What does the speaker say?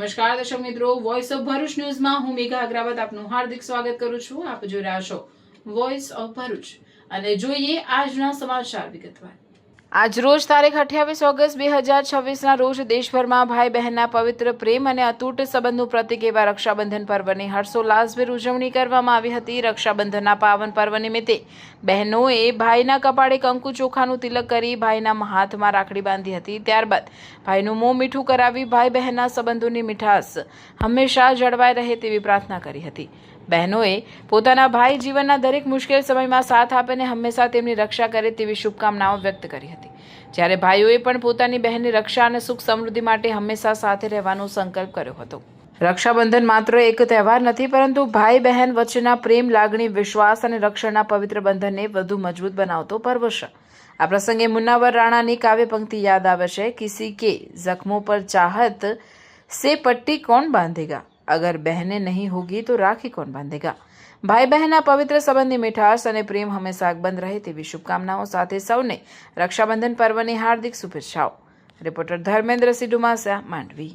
નમસ્કાર દર્શક મિત્રો, વોઇસ ઓફ ભરૂચ ન્યૂઝમાં હું મેઘા અગ્રવાલ આપનું હાર્દિક સ્વાગત કરું છું। આપ જોઈ રહ્યા છો વોઇસ ઓફ ભરૂચ અને જોઈએ આજના સમાચાર વિગતવાર। આજ રોજ તારીખ 28 ઓગસ્ટ 2026ના રોજ દેશભરમાં ભાઈ બહેનના પવિત્ર પ્રેમ અને અતૂટ સંબંધનું પ્રતીક એવા રક્ષાબંધન પર્વની હર્ષોલ્લાસભેર ઉજવણી કરવામાં આવી હતી। રક્ષાબંધનના પાવન પર્વ નિમિત્તે બહેનોએ ભાઈના કપાળે કંકુ ચોખાનું તિલક કરી ભાઈના હાથમાં રાખડી બાંધી હતી। ત્યારબાદ ભાઈનું મોં મીઠું કરાવી ભાઈ બહેનના સંબંધોની મીઠાશ હંમેશા જળવાઈ રહે તેવી પ્રાર્થના કરી હતી। બહેનોએ પોતાના ભાઈ જીવનના દરેક મુશ્કેલ સમયમાં સાથ આપીને હંમેશા તેમની રક્ષા કરે તેવી શુભકામનાઓ વ્યક્ત કરી હતી। જ્યારે ભાઈઓએ પણ પોતાની બહેનની રક્ષા અને સુખ સમૃદ્ધિ માટે હંમેશા સાથે રહેવાનો સંકલ્પ કર્યો હતો। રક્ષાબંધન માત્ર એક તહેવાર નથી, પરંતુ ભાઈ બહેન વચ્ચેના પ્રેમ, લાગણી, વિશ્વાસ અને રક્ષણના પવિત્ર બંધનને વધુ મજબૂત બનાવતો પર્વ છે। આ પ્રસંગે મુન્નાવર રાણાની કાવ્ય પંક્તિ યાદ આવે છે, કિસી કે જख्मों पर चाहत से पट्टी कौन बांधेगा, अगर बहनें नहीं होगी तो राखी कौन बांधेगा। भाई बहनના પવિત્ર સંબંધની મીઠાશ અને પ્રેમ હંમેશા અકબંધ રહે તેવી શુભકામનાઓ સાથે સૌને રક્ષાબંધન પર્વની હાર્દિક શુભેચ્છાઓ। રિપોર્ટર ધર્મેન્દ્રસિંહ ડુમાસા, માંડવી।